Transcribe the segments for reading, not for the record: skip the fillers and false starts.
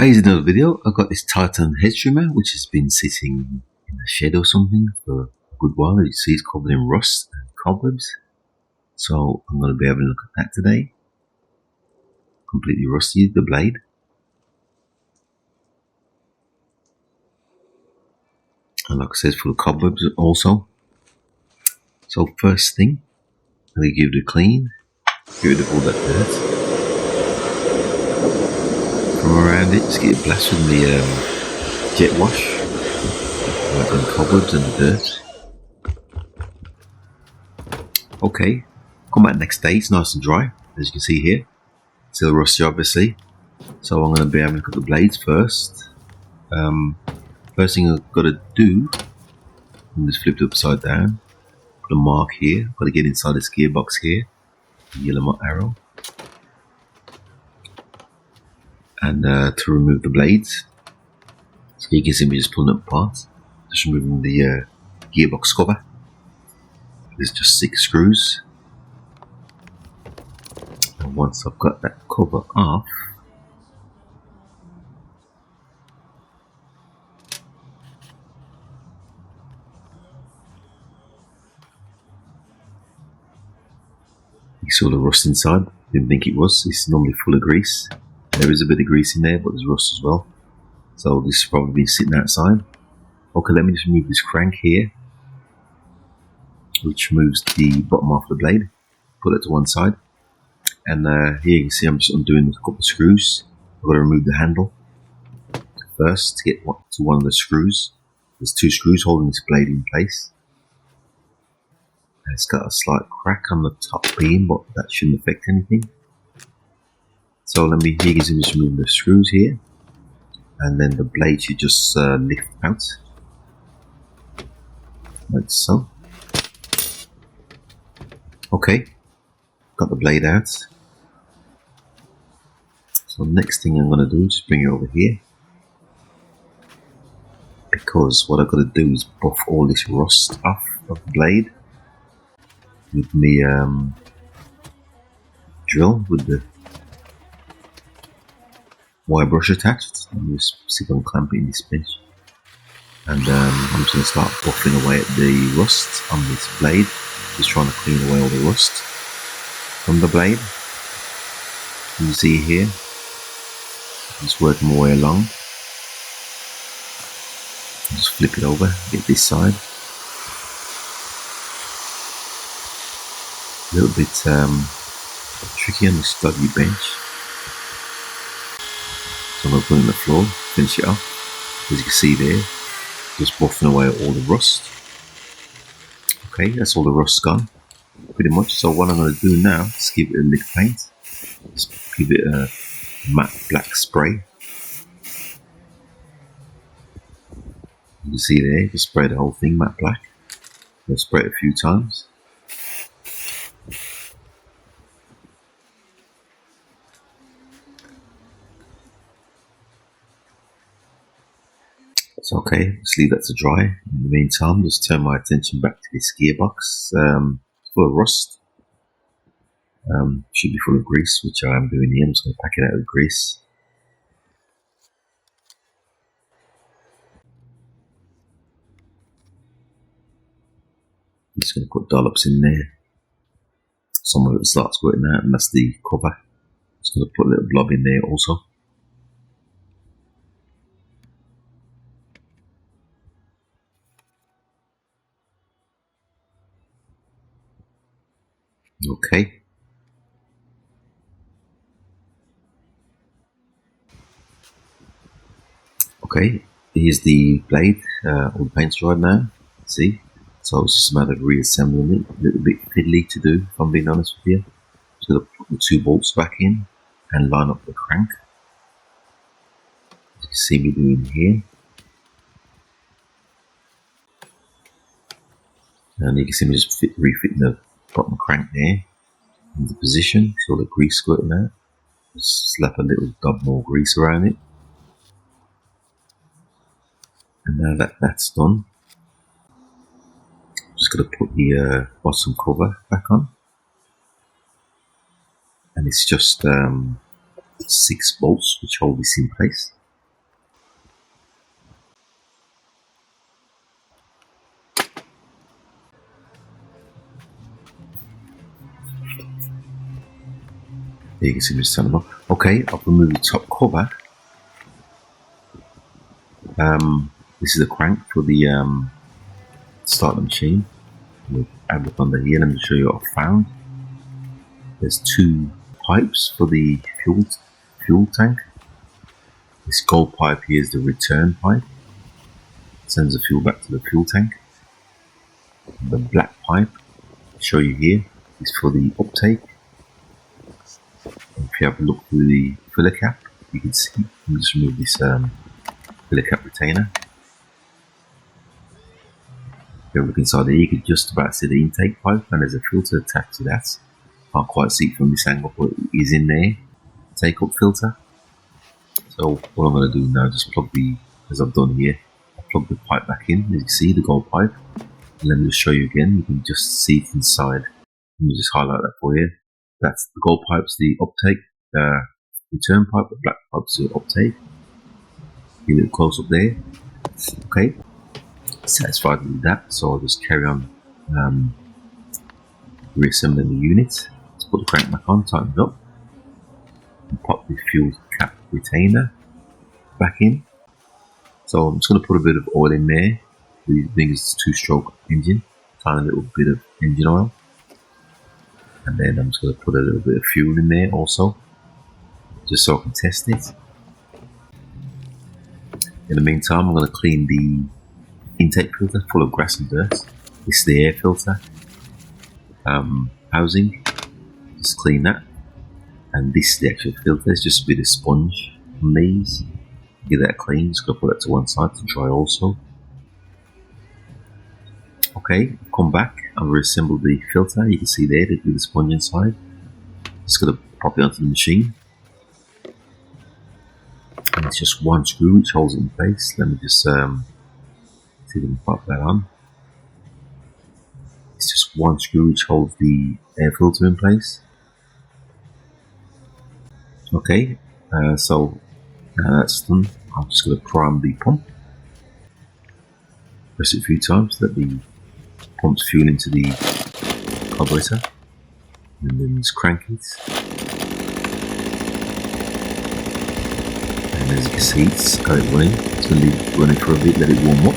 Here's another video. I've got this Titan head trimmer which has been sitting in a shed or something for a good while. As you see, it's covered in rust and cobwebs. So I'm going to be having a look at that today. Completely rusty, the blade. And like I said, full of cobwebs also. So first thing, I'm going to give it a clean. Get rid of all that dirt from around it. Just get it blasted with the jet wash, like the cobwebs and the dirt. Okay, come back next day. It's nice and dry, as you can see here. Still rusty, obviously. So I'm going to be having a look at the blades first. First thing I've got to do, I'm just flipped upside down. Put a mark here. Got to get inside this gearbox here. The yellow arrow. And to remove the blades, so you can see me just pulling it apart, just removing the gearbox cover. There's just 6 screws, and once I've got that cover off, you saw the rust inside. Didn't think it was. It's normally full of grease. There is a bit of grease in there, but there's rust as well. So this has probably been sitting outside. Okay, let me just remove this crank here, which moves the bottom half of the blade. Put it to one side. And here you can see I'm just undoing a couple of screws. I've got to remove the handle first to get to one of the screws. There's 2 screws holding this blade in place. And it's got a slight crack on the top beam, but that shouldn't affect anything. So let me here just remove the screws here, and then the blade should just lift out, like so. Okay, got the blade out. So next thing I'm going to do is bring it over here, because what I've got to do is buff all this rust off of the blade with the drill with the wire brush attached. I'm just sit on clamping this bench, and I'm just going to start buffing away at the rust on this blade, just trying to clean away all the rust from the blade. You can see here, just working my way along. Just flip it over, get this side. A little bit tricky on this doggy bench. So I'm going to put it on the floor, finish it off. As you can see there, just buffing away all the rust. Okay, that's all the rust gone, pretty much. So what I'm going to do now is give it a lick paint. Just give it a matte black spray. You can see there, just spray the whole thing matte black. I'll spray it a few times. It's okay, just leave that to dry. In the meantime, just turn my attention back to this gearbox. Full of rust. Should be full of grease, which I am doing here. I'm just going to pack it out with grease. I'm just going to put dollops in there. Some of it starts squirting out, and that's the cover. Just going to put a little blob in there also. Okay. Okay, here's the blade. All the paint's dried now. See? So it's just a matter of reassembling it. A little bit fiddly to do, if I'm being honest with you. So I'll put the 2 bolts back in and line up the crank. As you can see me doing here. And you can see me just refitting the bottom crank there into position. See all the grease squirting out. Just slap a little dab more grease around it. And now that that's done, I'm just going to put the bottom cover back on. And it's just 6 bolts which hold this in place. There you can see me just turn them off. Okay, I've removed the top cover. This is a crank for the start the machine. We'll add it under here. Let me show you what I found. There's two pipes for the fuel tank. This gold pipe here is the return pipe. Sends the fuel back to the fuel tank. The black pipe, I'll show you here, is for the uptake. If you have a look through the filler cap, you can see. Let me just remove this filler cap retainer. If you look inside there, you can just about see the intake pipe, and there's a filter attached to that. Can't quite see it from this angle, but it is in there. Take up filter. So what I'm going to do now, just plug the, as I've done here, I'll plug the pipe back in. As you can see, the gold pipe. And let me just show you again. You can just see it inside. Let me just highlight that for you. That's the gold pipe's the uptake. The return pipe, the black pipe's the uptake. Give it a close up there. Okay. Satisfied with that, so I'll just carry on reassembling the unit. Let's put the crank back on, tighten it up, and pop the fuel cap retainer back in. So I'm just going to put a bit of oil in there. The thing is a 2-stroke engine, tiny little bit of engine oil, and then I'm just going to put a little bit of fuel in there also, just so I can test it. In the meantime, I'm going to clean the intake filter full of grass and dirt. This is the air filter housing. Just clean that. And this is the actual filter. It's just a bit of sponge on these. Get that clean. Just going to put that to one side to dry also. Okay, come back and reassemble the filter. You can see there with the sponge inside. Just going to pop it onto the machine. And it's just one screw which holds it in place. Let me just see if we can pop that on. It's just one screw which holds the air filter in place. Okay, so that's done. I'm just going to prime the pump. Press it a few times so that the pumps fuel into the carburetor. And then just crank it. And as you can see, it's got it running. It's going to leave it running for a bit, let it warm up.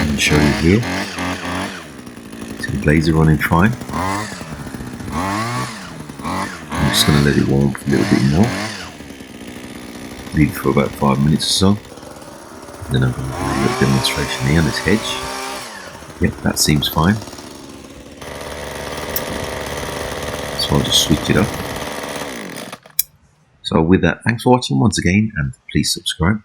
And show you here. So the blades are running fine. I'm just going to let it warm up a little bit more. Leave it for about 5 minutes or so. Then I'm going to do a little demonstration here on this Hedge. Yep, that seems fine. So I'll just switch it up. So with that, thanks for watching once again, and please subscribe.